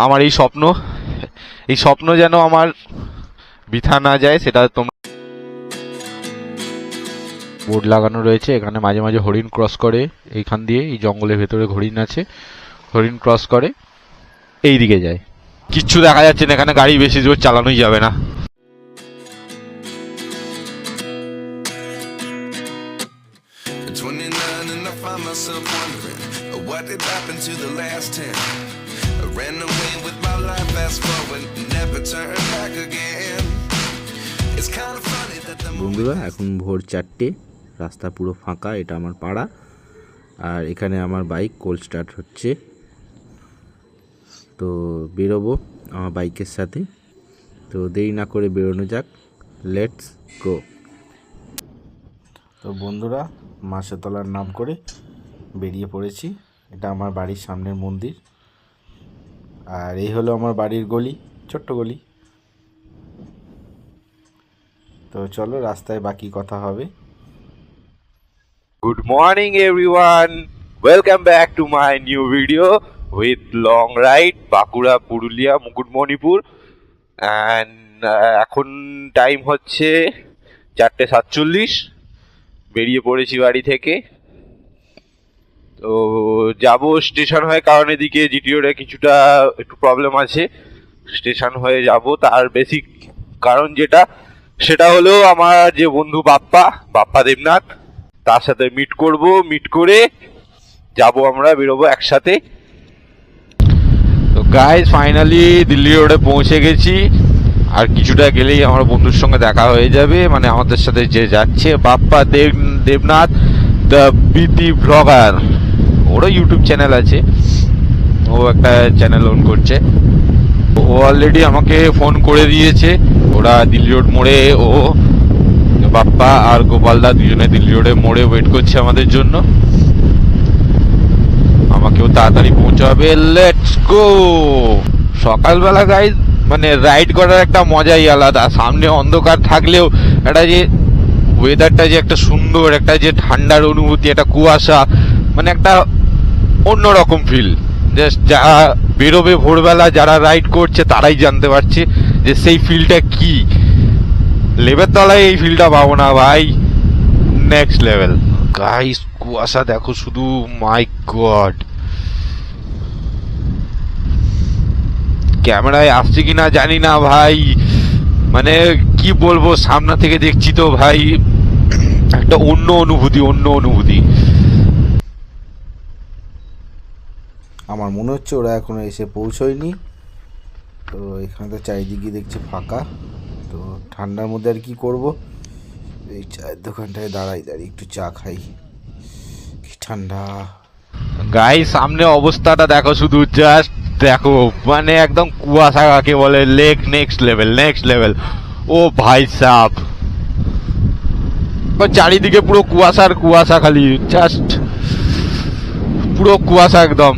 আমার এই স্বপ্ন যেন আমার বৃথা না যায়, সেটা তোমরা বোর্ড লাগানো রয়েছে। এখানে মাঝে মাঝে হরিণ ক্রস করে, এইখান দিয়ে এই জঙ্গলের ভেতরে হরিণ আছে, হরিণ ক্রস করে এই দিকে যায়। কিচ্ছু দেখা যাচ্ছে না, এখানে গাড়ি বেশি জোর চালানোই যাবে না। বন্ধুরা এখন ভোর 4টে, রাস্তা পুরো ফাঁকা। এটা আমার পাড়া, আর এখানে আমার বাইক কোল্ড স্টার্ট হচ্ছে। তো বেরোবো আমার বাইকের সাথে, তো দেরি না করে বেরোনো যাক, লেটস গো। তো বন্ধুরা মাসেতলার নাম করে বেরিয়ে পড়েছি। এটা আমার বাড়ির সামনের মন্দির, আর এই হলো আমার বাড়ির গলি, ছোট্ট গলি। তো চলো রাস্তায় বাকি কথা হবে। Good morning everyone, welcome back to my new video with long ride Bankura, Purulia, Mukutmanipur. and এখন টাইম হচ্ছে 4:47, বেরিয়ে পড়েছি বাড়ি থেকে। তো যাব স্টেশন হয়ে, কারণ এদিকে জিটিওরে কিছুটা একটু প্রবলেম আছে, স্টেশন হয়ে যাব। তার বেসিক কারণ সেটা হলো আমার যে বন্ধু বাপ্পা দেবনাথ, তার সাথে মিট করব। মিট করে যাব, আমরা বেরোবো একসাথে। তো গাইস ফাইনালি দিল্লি রোডে পৌঁছে গেছি, আর কিছুটা গেলেই আমার বন্ধুর সঙ্গে দেখা হয়ে যাবে, মানে আমাদের সাথে যে যাচ্ছে বাপ্পা দেবনাথ দ্য বিটি ব্লগার। ওরও ইউটিউব চ্যানেল আছে, ও একটা চ্যানেল ওন করছে। ও অলরেডি আমাকে ফোন করে দিয়েছে। ওরা দিল্লি রোড মোড়ে, ও বাপ্পা আর গোপালদা দুজনে দিল্লি রোডে মোড়ে ওয়েট করছে আমাদের জন্য। আমাকেও তাড়াতাড়ি পৌঁছাবে। Let's go. সকালবেলা গাইজ মানে রাইড করার একটা মজাই আলাদা। সামনে অন্ধকার থাকলেও একটা যে ওয়েদারটা যে একটা সুন্দর, একটা যে ঠান্ডার অনুভূতি, একটা কুয়াশা, মানে একটা অন্যরকম ফিল। জাস্ট যারা বেরোবে ভোরবেলা, যারা রাইড করছে তারাই জানতে পারছে যে সেই ফিলটা কি। লেবের তলায় এই ফিলটা পাবো না ভাই, নেক্সট লেভেল। গাইস কুয়াশা দেখো শুধু, মাই গড। ক্যামেরায় আসছে কিনা জানি না ভাই, মানে কি বলবো, সামনে থেকে দেখছি তো ভাই একটা অন্য অনুভূতি। আমার মনে হচ্ছে ওরা এখনো এসে পৌঁছয়নি। তো এখানে তো চারিদিকে দেখছি ফাঁকা। তো ঠান্ডার মধ্যে আর কি করব, এই চায়ের দোকানটায় দাঁড়াই একটু চা খাই, কি ঠান্ডা। গাইস সামনে অবস্থাটা দেখো শুধু, জাস্ট দেখো, মানে একদম কুয়াশা কাকে বলে, লেক নেক্সট লেভেল। ও ভাই সাব, চারিদিকে পুরো কুয়াশা, খালি জাস্ট পুরো কুয়াশা একদম।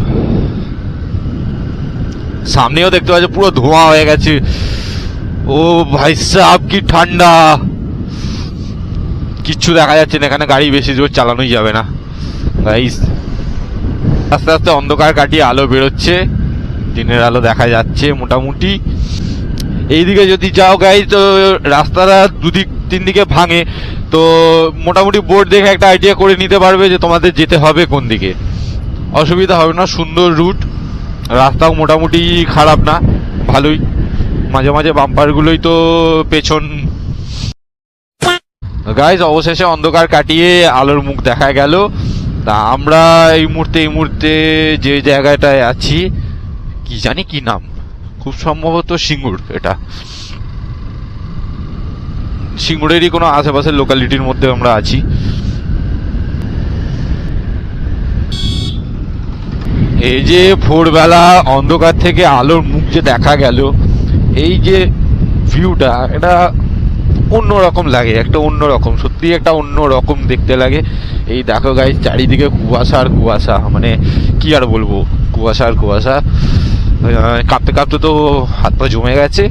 সামনেও দেখতে পাচ্ছি পুরো ধোঁয়া হয়ে গেছে। ও ভাই সাব কি ঠান্ডা, কিচ্ছু দেখা যাচ্ছে না, এখানে গাড়ি বেশি জোর চালানোই যাবে না। গাইস আস্তে আস্তে অন্ধকার কাটিয়ে আলো বেরোচ্ছে, দিনের আলো দেখা যাচ্ছে মোটামুটি। এইদিকে যদি যাও গাইস, তো রাস্তাটা তিন দিকে ভাঙে, তো মোটামুটি বোর্ড দেখে একটা আইডিয়া করে নিতে পারবে যে তোমাদের যেতে হবে কোন দিকে। অসুবিধা হবে না, সুন্দর রুট, রাস্তাও মোটামুটি খারাপ না, ভালোই। মাঝে মাঝে বাম্পারগুলোই তো পেছন। গাইস অবশেষে অন্ধকার কাটিয়ে আলোর মুখ দেখা গেল। তা আমরা এই মুহূর্তে যে জায়গাটায় আছি, কি জানি কি নাম, খুব সম্ভবত সিঙ্গুর। এটা সিঙ্গুরেরই কোনো আশেপাশের লোকালিটির মধ্যে আমরা আছি। এই যে ভোরবেলা অন্ধকার থেকে আলোর মুখ যে দেখা গেল, এই যে ভিউটা, এটা অন্যরকম লাগে, একটা অন্যরকম, সত্যি একটা অন্যরকম দেখতে লাগে। এই দেখো গাইস চারিদিকে কুয়াশা, মানে কি আর বলবো, কুয়াশা। কাঁপতে তো হাত পা জমে গেছে।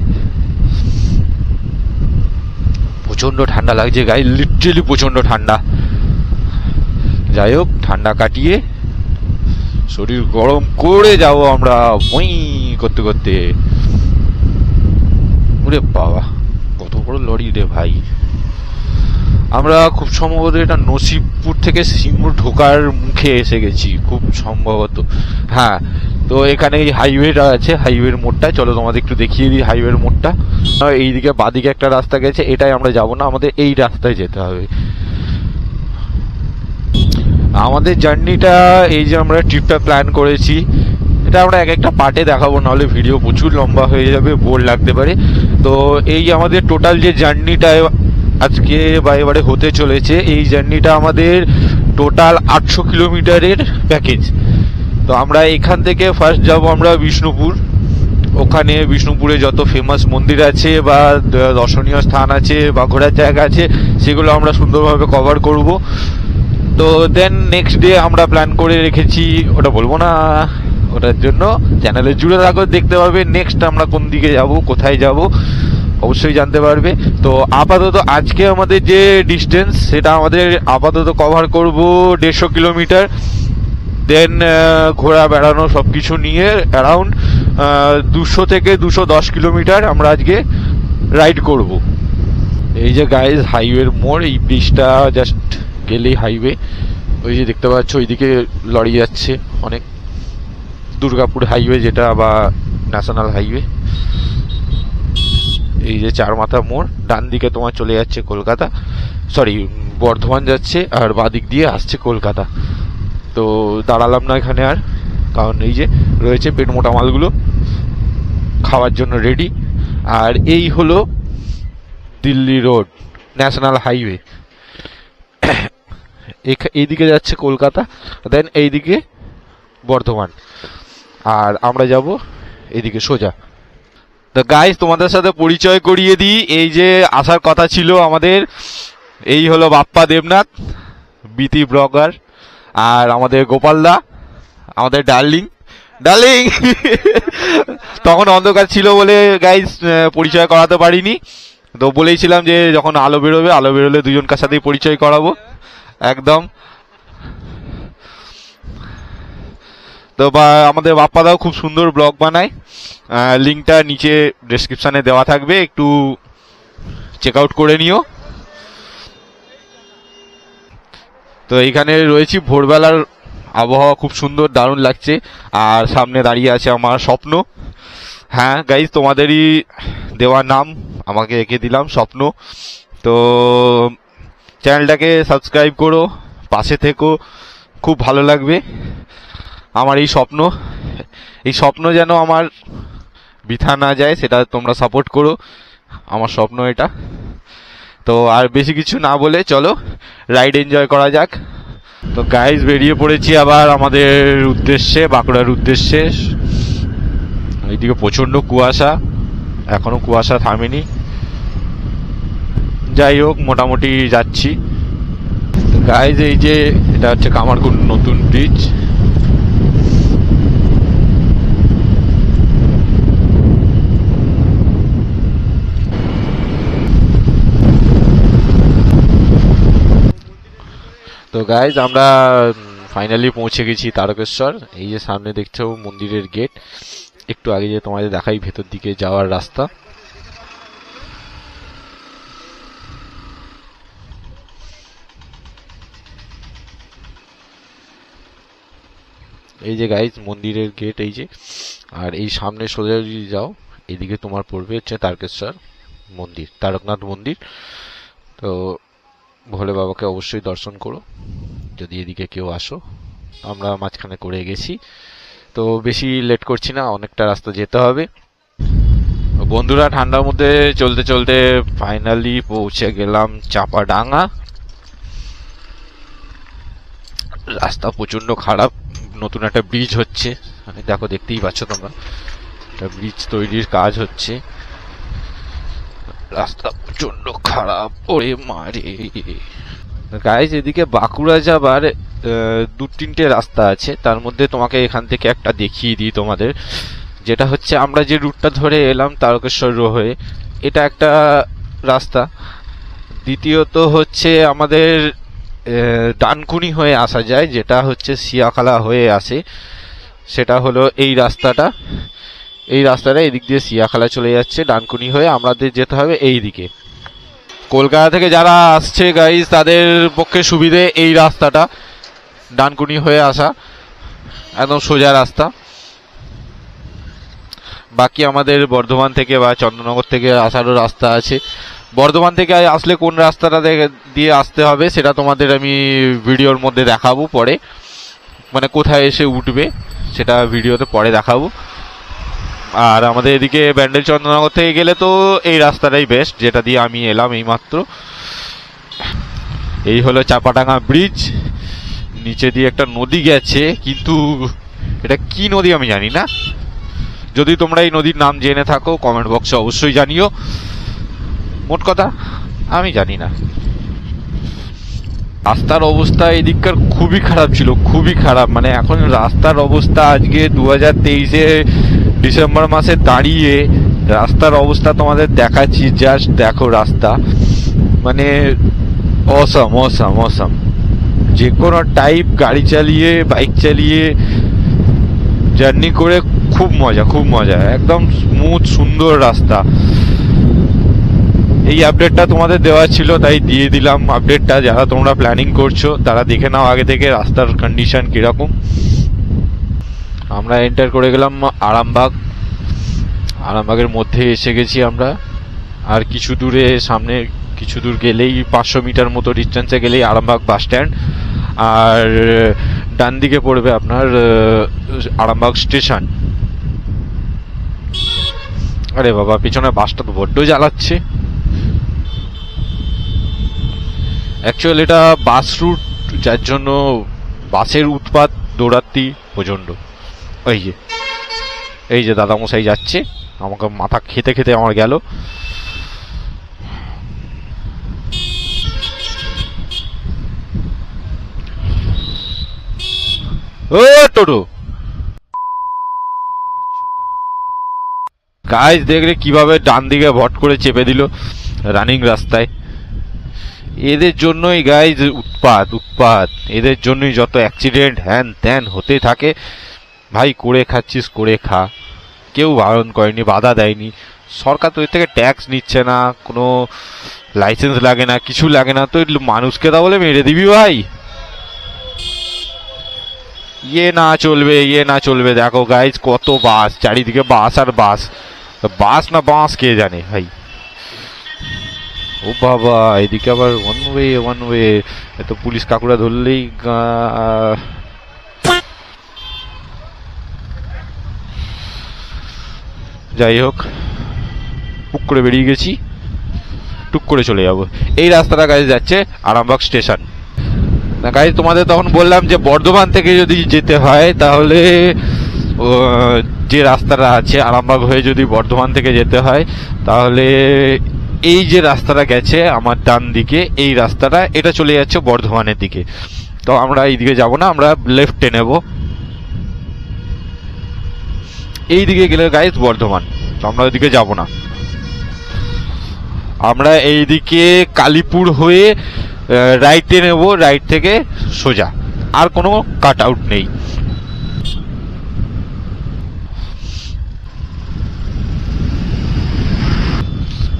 প্রচন্ড ঠান্ডা লাগছে গাইস, লিটারালি প্রচন্ড ঠান্ডা। যাই হোক, ঠান্ডা কাটিয়ে শরীর গরম করে যাবো আমরা। করতে করতে। ওরে বাবা, কত বড় লরি রে ভাই। আমরা খুব সম্ভবত এটা নসিবপুর থেকে সিঙ্গুর ঢোকার মুখে এসে গেছি খুব সম্ভবত। হ্যাঁ, তো এখানে এই হাইওয়েটা আছে, হাইওয়ের মোড়টা, চলো তোমাদের একটু দেখিয়ে দিই হাইওয়ের মোড়টা। এইদিকে বাদিকে একটা রাস্তা গেছে, এটাই আমরা যাব না, আমাদের এই রাস্তায় যেতে হবে। আমাদের জার্নিটা, এই যে আমরা ট্রিপটা প্ল্যান করেছি, এটা আমরা এক একটা পার্টে দেখাবো, নাহলে ভিডিও প্রচুর লম্বা হয়ে যাবে, বোর লাগতে পারে। তো এই আমাদের টোটাল যে জার্নিটা আজকে বা এবারে হতে চলেছে, এই জার্নিটা আমাদের টোটাল 800 কিলোমিটারের প্যাকেজ। তো আমরা এখান থেকে ফার্স্ট যাব আমরা বিষ্ণুপুর। ওখানে বিষ্ণুপুরে যত ফেমাস মন্দির আছে বা দর্শনীয় স্থান আছে বা ঘোরার জায়গা আছে, সেগুলো আমরা সুন্দরভাবে কভার করব। তো দেন নেক্সট ডে আমরা প্ল্যান করে রেখেছি, ওটা বলবো না, ওটার জন্য চ্যানেলে জুড়ে থাকো, দেখতে পারবে নেক্সট আমরা কোন দিকে যাব, কোথায় যাব অবশ্যই জানতে পারবে। তো আপাতত আজকে আমাদের যে ডিস্টেন্স, সেটা আমাদের আপাতত কভার করব 150 কিলোমিটার। দেন ঘোরা বেড়ানো সব কিছু নিয়ে অ্যারাউন্ড 200 থেকে 210 কিলোমিটার আমরা আজকে রাইড করব। এই যে গাইজ হাইওয়ের মোড়, এই ব্রিজটা জাস্ট গেলেই হাইওয়ে। ওই যে দেখতে পাচ্ছ ওইদিকে লরি যাচ্ছে অনেক, দুর্গাপুর হাইওয়ে যেটা বা ন্যাশনাল হাইওয়ে। এই যে চার মাথা মোড়, ডান দিকে তোমার চলে যাচ্ছে কলকাতা, সরি বর্ধমান যাচ্ছে, আর বাদিক দিয়ে আসছে কলকাতা। তো দাঁড়ালাম না এখানে আর, কারণ এই যে রয়েছে পেট মোটা মালগুলো খাওয়ার জন্য রেডি। আর এই হলো দিল্লি রোড, ন্যাশনাল হাইওয়ে। এইদিকে যাচ্ছে কলকাতা, দেন এইদিকে বর্ধমান, আর আমরা যাব এইদিকে সোজা। তো গাইস তোমাদের সাথে পরিচয় করিয়ে দিই, এই যে আসার কথা ছিল আমাদের, এই হলো বাপ্পা দেবনাথ, বিতি ব্লগার, আর আমাদের গোপালদা, আমাদের ডার্লিং ডার্লিং তখন অন্ধকার ছিল বলে গাইস পরিচয় করাতে পারিনি। তো বলেইছিলাম যে যখন আলো বেরোবে, আলো বেরোলে দুজনকার সাথেই পরিচয় করাবো একদম। তো আমাদের বাপ্পাদাও খুব সুন্দর ব্লগ বানায়, লিঙ্কটা নিচে ডেসক্রিপশানে দেওয়া থাকবে, একটু চেক আউট করে নিও। তো এইখানে রয়েছি, ভোরবেলার আবহাওয়া খুব সুন্দর, দারুণ লাগছে। আর সামনে দাঁড়িয়ে আছে আমার স্বপ্ন। হ্যাঁ গাইজ, তোমাদেরই দেওয়া নাম আমাকে এঁকে দিলাম, স্বপ্ন। তো চ্যানেলটাকে সাবস্ক্রাইব করো, পাশে থেকো, খুব ভালো লাগবে। আমার এই স্বপ্ন যেন আমার বৃথা না যায়, সেটা তোমরা সাপোর্ট করো, আমার স্বপ্ন এটা। তো আর বেশি কিছু না বলে চলো রাইড এনজয় করা যাক। তো গাইজ বেরিয়ে পড়েছি আবার আমাদের উদ্দেশ্যে, বাঁকুড়ার উদ্দেশ্যে। এইদিকে প্রচণ্ড কুয়াশা, এখনো কুয়াশা থামেনি। যাই হোক, মোটামুটি যাচ্ছি। গাইজ এই যে এটা হচ্ছে কামারকুন্ড নতুন ব্রিজ। তো গাইজ আমরা ফাইনালি পৌঁছে গেছি তারকেশ্বর। এই যে সামনে দেখছো মন্দিরের গেট, একটু আগে যে তোমাদের দেখাই ভেতর দিকে যাওয়ার রাস্তা। এই যে গাইজ মন্দিরের গেট এই যে, আর এই সামনে সোজা যদি যাও এদিকে তোমার পড়বে হচ্ছে তারকেশ্বর মন্দির, তারকনাথ মন্দির। তো ভোলে বাবাকে অবশ্যই দর্শন করো যদি এদিকে কেউ আসো। আমরা মাঝখানে করে গেছি, তো বেশি লেট করছি না, অনেকটা রাস্তা যেতে হবে। বন্ধুরা ঠান্ডার মধ্যে চলতে চলতে ফাইনালি পৌঁছে গেলাম চাপাডাঙ্গা। রাস্তা প্রচন্ড খারাপ, নতুন একটা ব্রিজ হচ্ছে, দেখো দেখতেই পাচ্ছ তোমরা, একটা ব্রিজ তৈরির কাজ হচ্ছে। রাস্তা প্রচন্ড খারাপ, ওরে মারে। গাইজ এদিকে বাঁকুড়া যাবার 2-3টে রাস্তা আছে, তার মধ্যে তোমাকে এখান থেকে একটা দেখিয়ে দিই তোমাদের, যেটা হচ্ছে আমরা যে রুটটা ধরে এলাম তারকেশ্বর হয়ে, এটা একটা রাস্তা। দ্বিতীয়ত হচ্ছে আমাদের ডানকুনি হয়ে আসা যায়, যেটা হচ্ছে শিয়াখালা হয়ে আসে, সেটা হলো এই রাস্তাটা। এই রাস্তাটা এদিক দিয়ে সিয়াখালা চলে যাচ্ছে, ডানকুনি হয়ে আমাদের যেতে হবে এই দিকে। কলকাতা থেকে যারা আসছে গাইজ তাদের পক্ষে সুবিধে এই রাস্তাটা, ডানকুনি হয়ে আসা, একদম সোজা রাস্তা। বাকি আমাদের বর্ধমান থেকে বা চন্দননগর থেকে আসারও রাস্তা আছে। বর্ধমান থেকে আসলে কোন রাস্তাটা দিয়ে আসতে হবে সেটা তোমাদের আমি ভিডিওর মধ্যে দেখাবো পরে, মানে কোথায় এসে উঠবে সেটা ভিডিওতে পরে দেখাবো। আর আমাদের এদিকে ব্যান্ডেল চন্দননগর থেকে গেলে তো এই রাস্তাটাই বেস্ট, যেটা দিয়ে আমি এলাম এইমাত্র। এই হলো চাপাডাঙ্গা ব্রিজ, নিচে দিয়ে একটা নদী গেছে, কিন্তু এটা কি নদী আমি জানি না। যদি তোমরা এই নদীর নাম জেনে থাকো কমেন্ট বক্সে অবশ্যই জানিও। মোট কথা আমি জানি না। রাস্তার অবস্থা এদিককার খুবই খারাপ ছিল, খুবই খারাপ। মানে এখন রাস্তার অবস্থা আজকে 2023-এ ডিসেম্বর মাসে দাঁড়িয়ে রাস্তার অবস্থা তোমাদের দেখাচ্ছি, জাস্ট দেখো রাস্তা, মানে অসাম অসাম অসাম। যে কোনো টাইপ গাড়ি চালিয়ে বাইক চালিয়ে জার্নি করে খুব মজা, খুব মজা, একদম স্মুথ সুন্দর রাস্তা। এই আপডেটটা তোমাদের দেওয়া ছিল তাই দিয়ে দিলাম আপডেটটা। যারা তোমরা প্ল্যানিং করছো তারা দেখে নাও আগে থেকে রাস্তার কন্ডিশন কিরকম। আমরা এন্টার করে গেলাম আরামবাগ, আরামবাগের মধ্যে এসে গেছি আমরা। আর কিছু দূরে সামনে কিছু দূর গেলেই 500 মিটার মতো ডিস্টেন্সে গেলেই আরামবাগ বাস স্ট্যান্ড, আর ডান দিকে পড়বে আপনার আরামবাগ স্টেশন। আরে বাবা, পিছনে বাসটা তো বড্ড জ্বালাচ্ছে। অ্যাকচুয়ালি এটা বাস রুট, যার জন্য বাসের উৎপাত দৌড়াত্তি প্রচণ্ড। এই যে দাদামশাই যাচ্ছে, আমাকে মাথা খেতে খেতে আমার গেল। ও টোটো গাইজ দেখলে কিভাবে ডান দিকে ভট করে চেপে দিল রানিং রাস্তায়। এদের জন্যই গাইজ উৎপাত উৎপাত, এদের জন্যই যত অ্যাক্সিডেন্ট হ্যান ত্যান হতে থাকে। ভাই করে খাচ্ছিস করে খা, কেউ বারণ করেনি, বাধা দেয়নি। সরকার তো এর থেকে ট্যাক্স নিচ্ছে না, কোনো লাইসেন্স লাগে না, কিছু লাগে না, তো মানুষকে তা বলে মেরে দিবি ভাই। ইয়ে না চলবে, ইয়ে না চলবে। দেখো গাইজ কত বাস, চারিদিকে বাস আর বাস, বাস না বাস কে জানে ভাই। ও বাবা, এদিকে আবার ওয়ান ওয়ে ওয়ান ওয়ে, এত পুলিশ কাকুরা ধরলেই যাই হোক, টুক করে বেরিয়ে গেছি, টুক করে চলে যাব। এই রাস্তাটা গাইজ যাচ্ছে আরামবাগ স্টেশন। না গাইজ তোমাদের তখন বললাম যে বর্ধমান থেকে যদি যেতে হয় তাহলে যে রাস্তাটা আছে আরামবাগ হয়ে যদি বর্ধমান থেকে যেতে হয় তাহলে এই যে রাস্তাটা গেছে আমার ডান দিকে, এই রাস্তাটা এটা চলে যাচ্ছে বর্ধমানের দিকে। তো আমরা এই দিকে যাব না, আমরা লেফটে নেব। এই দিকে গেলে গাইজ বর্ধমান, তো আমরা ওইদিকে যাব না। আমরা এইদিকে কালীপুর হয়ে রাইটে নেব, রাইট থেকে সোজা, আর কোনো কাট আউট নেই।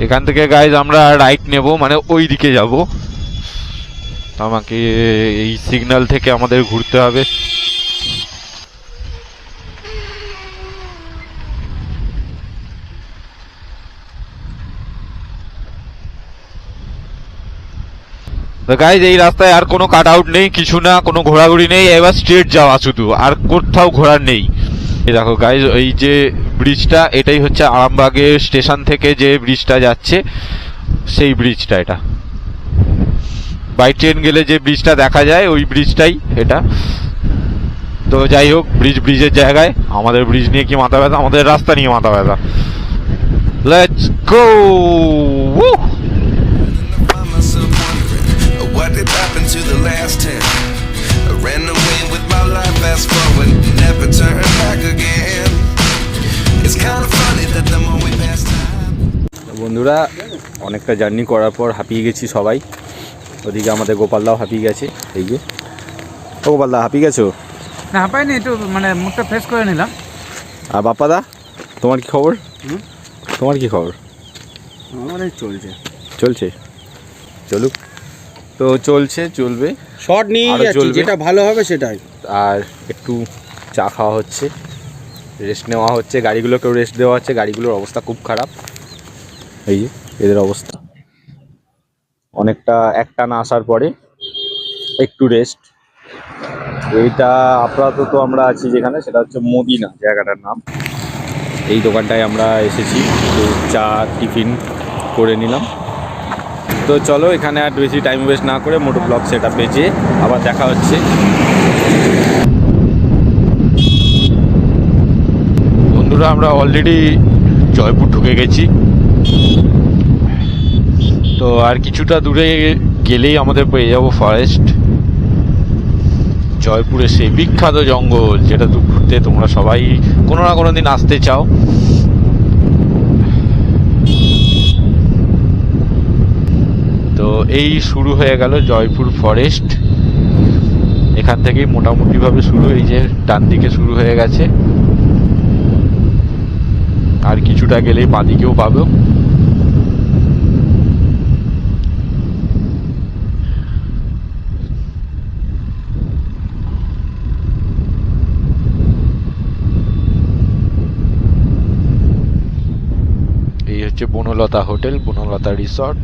এখান থেকে গাইজ আমরা রাইট নেব, মানে ওই দিকে যাব। আমাকে এই সিগন্যাল থেকে আমাদের ঘুরতে হবে। তো গাইজ এই রাস্তায় আর কোনো কাট আউট নেই, কিছু না, কোনো ঘোরাঘুরি নেই, এবার স্ট্রেট যাওয়া শুধু, আর কোথাও ঘোরার নেই। এই দেখো গাইজ, এই যে ব্রিজটা, এটাই হচ্ছে আরামবাগের স্টেশন থেকে যে ব্রিজটা যাচ্ছে সেই ব্রিজটা। এটা বাই ট্রেন গেলে যে ব্রিজটা দেখা যায় ওই ব্রিজটাই এটা। তো যাই হোক, ব্রিজের জায়গায়, আমাদের ব্রিজ নিয়ে কি মাথা ব্যথা, আমাদের রাস্তা নিয়ে মাথা ব্যথা। Let's go. What did happen to the last 10? I ran away with my life, fast forward, never turn back again. It's kind of funny that the more we pass time. বন্ধুরা, অনেকটা জার্নি করার পর হাঁপিয়ে গেছি সবাই। ওদিকে আমাদের গোপালদাও হাঁপিয়ে গেছে। এই যে ও গোপালদা, হাঁপিয়ে গেছো? না হাঁপাইনি, একটু মানে মুখটা ফ্রেশ করে নিলাম। আর বাপ্পাদা? তোমার কি খবর? তোমার কি খবর? আমার এই চলছে চলছে, চলুক। তো চলবে, শর্ট নিয়ে আরো যাচ্ছি, চলবে। যেটা ভালো হবে সেটাই। আর একটু চা খাওয়া হচ্ছে, রেস্ট নেওয়া হচ্ছে, গাড়িগুলোকেও রেস্ট দেওয়া হচ্ছে। গাড়িগুলোর অবস্থা খুব খারাপ, এই যে এদের অবস্থা। অনেকটা একটানা আসার পরে একটু রেস্ট। এইটা আপাতত আমরা আছি যেখানে, সেটা হচ্ছে মদিনা জায়গাটার নাম। এই দোকানটায় আমরা এসেছি, তো চা টিফিন করে নিলাম। তো চলো, এখানে আর বেশি টাইম ওয়েস্ট না করে মোটো ব্লগ সেট আপে যেয়ে আবার দেখা হচ্ছে। বন্ধুরা, আমরা অলরেডি জয়পুর ঢুকে গেছি। তো আর কিছুটা দূরে গেলেই আমাদের পেয়ে যাবো ফরেস্ট। জয়পুরের সেই বিখ্যাত জঙ্গল, যেটা ঘুরতে তোমরা সবাই কোনো না কোনো দিন আসতে চাও। তো এই শুরু হয়ে গেল জয়পুর ফরেস্ট। এখান থেকেই মোটামুটিভাবে শুরু, এই যে ডান দিকে শুরু হয়ে গেছে। আর কিছুটা গেলেই বাঁ দিকেও পাবো। এই হচ্ছে বনলতা হোটেল, বনলতা রিসর্ট।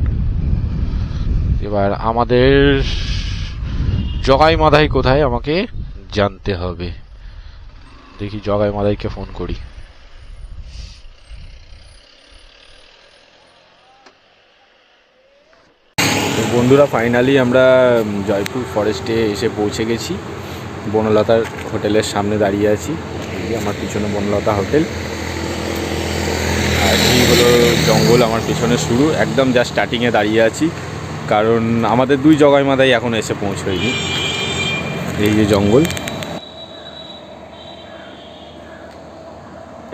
এবার আমাদের জগাই মাধাই কোথায় আমাকে জানতে হবে। দেখি জগাই মাধাইকে ফোন করি। তো বন্ধুরা, ফাইনালি আমরা জয়পুর ফরেস্টে এসে পৌঁছে গেছি। বনলতার হোটেলের সামনে দাঁড়িয়ে আছি। এই যে আমার পিছনে বনলতা হোটেল, আর এই হলো জঙ্গল আমার পিছনে শুরু। একদম যা স্টার্টিংয়ে দাঁড়িয়ে আছি, কারণ আমাদের দুই জগাই মাথায় এখনো এসে পৌঁছয়নি। এই যে জঙ্গল,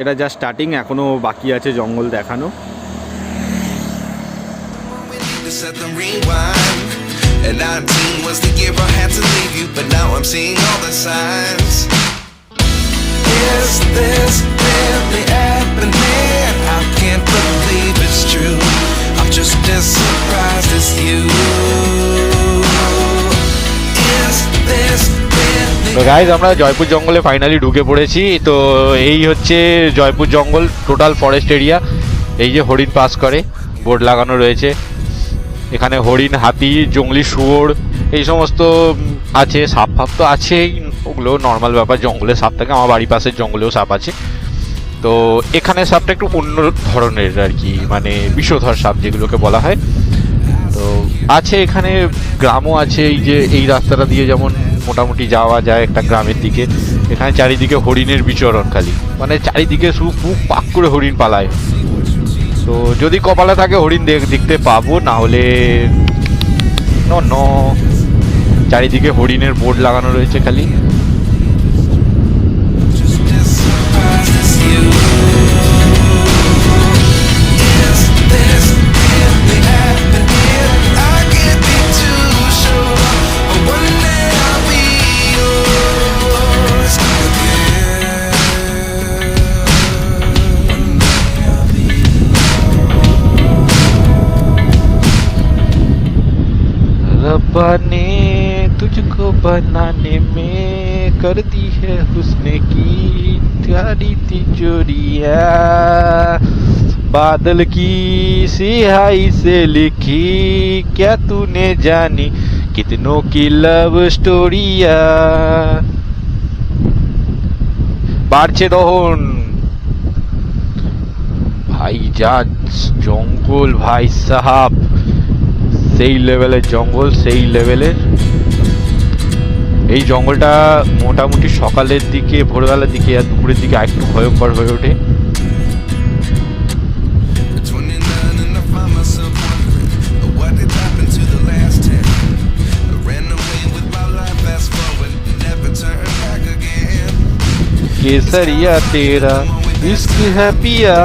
এটা যা স্টার্টিং, এখনো বাকি আছে জঙ্গল দেখানো। Set the rewind. And 19 was the year I had to leave you, but now I'm seeing all the signs. Is this really happening? I can't believe it's true. I'm just as surprised as you. Is this তো guys, আমরা জয়পুর জঙ্গলে finally ঢুকে পড়েছি। তো এই হচ্ছে জয়পুর জঙ্গল, total forest area. এই যে হরিণ পাস করে, বোর্ড লাগানো রয়েছে। এখানে হরিণ, হাতি, জঙ্গলি শুয়োর এই সমস্ত আছে। সাপ ফাপ তো আছেই, ওগুলো নর্মাল ব্যাপার, জঙ্গলে সাপ থাকে। আমার বাড়ির পাশের জঙ্গলেও সাপ আছে। তো এখানে সাপটা একটু অন্য ধরনের আর কি, মানে বিষধর সাপ যেগুলোকে বলা হয়। তো আছে এখানে, গ্রামও আছে। এই যে এই রাস্তাটা দিয়ে যেমন মোটামুটি যাওয়া যায় একটা গ্রামের দিকে, এখানে চারিদিকে হরিণের বিচরণ খালি, মানে চারিদিকে শুধু পুক পাক করে হরিণ পালায়। তো যদি কপালে থাকে হরিণ দেখতে পাবো, না হলে চারিদিকে হরিণের বোর্ড লাগানো রয়েছে খালি। just as surprised as you? Is this really happening? I can't be too sure, but one day I'll be yours again. One day I'll be रब्बा ने तुझको बनाने में कर दी है हुस्न की प्यारी तिजोरिया, बादल की सिहाई से लिखी क्या तूने जानी कितनों की लव स्टोरिया। বাড়ছে দহন ভাই, যা জঙ্গল ভাই সাহাব, সেই লেভেলের জঙ্গল, সেই লেভেলের। এই জঙ্গলটা মোটামুটি সকালের দিকে, ভোরবেলার দিকে আর দুপুরের দিকে একটু ভয়ঙ্কর হয়ে ওঠে। 29 and I find myself wondering what did happen to the last 10. I ran away with my life, fast forward, never turn back again. केसरिया तेरा इश्क है पिया,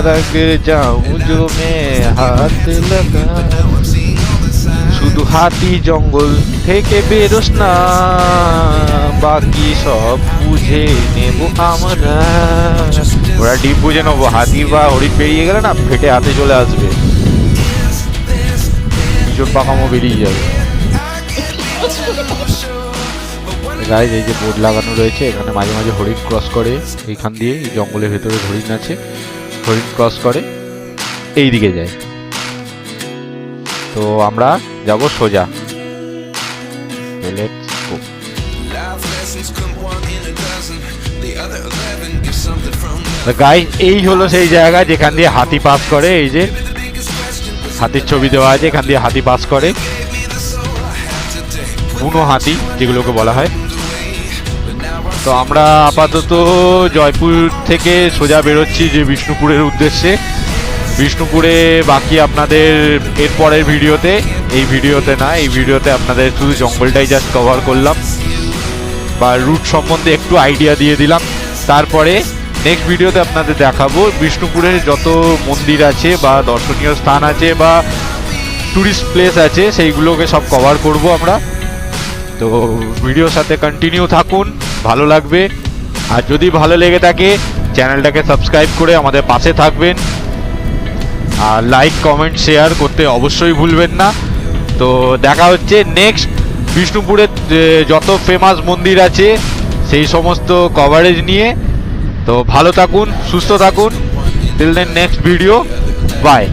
रंग जाऊं जो मैं हाथ लगा। Now I'm seeing all the signs. শুধু হাতি জঙ্গল থেকে বেরোস না, বাকি সব বুঝে নেব আমরা। ওরা ডিপ বুঝে নেবো, হাতি বা হরিণ বেরিয়ে গেলে না ফেটে হাতে চলে আসবে, নিজের পাকামো বেরিয়ে যাবে। গাইজ এই যে বোর্ড লাগানো রয়েছে, এখানে মাঝে মাঝে হরিণ ক্রস করে এইখান দিয়ে, এই জঙ্গলের ভেতরে হরিণ আছে, হরিণ ক্রস করে এই দিকে যায়। তো আমরা যাব সোজা। Let's go. Life lessons come one in a dozen. The other 11 give something from তো গাইজ এই হলো সেই জায়গা যেখান দিয়ে হাতি পাস করে। এই যে the biggest question was হাতির ছবি দেওয়া আছে, এখান দিয়ে হাতি পাস করে, gave me the soul I have today. বুনো হাতি যেগুলোকে বলা হয়। But now I'm তো আমরা আপাতত জয়পুর থেকে সোজা বেরোচ্ছি যে বিষ্ণুপুরের উদ্দেশ্যে। বিষ্ণুপুরে বাকি আপনাদের এর পরের ভিডিওতে, এই ভিডিওতে না, এই ভিডিওতে আপনাদের শুধু জঙ্গলটাই জাস্ট কভার করলাম বা রুট সম্বন্ধে একটু আইডিয়া দিয়ে দিলাম। তারপরে নেক্সট ভিডিওতে আপনাদের দেখাবো বিষ্ণুপুরের যত মন্দির আছে বা দর্শনীয় স্থান আছে বা টুরিস্ট প্লেস আছে, সেইগুলোকে সব কভার করব আমরা। তো ভিডিওর সাথে কন্টিনিউ থাকুন, ভালো লাগবে। আর যদি ভালো লেগে থাকে চ্যানেলটাকে সাবস্ক্রাইব করে আমাদের পাশে থাকবেন, আর লাইক কমেন্ট শেয়ার করতে অবশ্যই ভুলবেন না। তো দেখা হচ্ছে নেক্সট বিষ্ণুপুরের যত ফেমাস মন্দির আছে সেই সমস্ত কভারেজ নিয়ে। তো ভালো থাকুন, সুস্থ থাকুন, till then next video, by.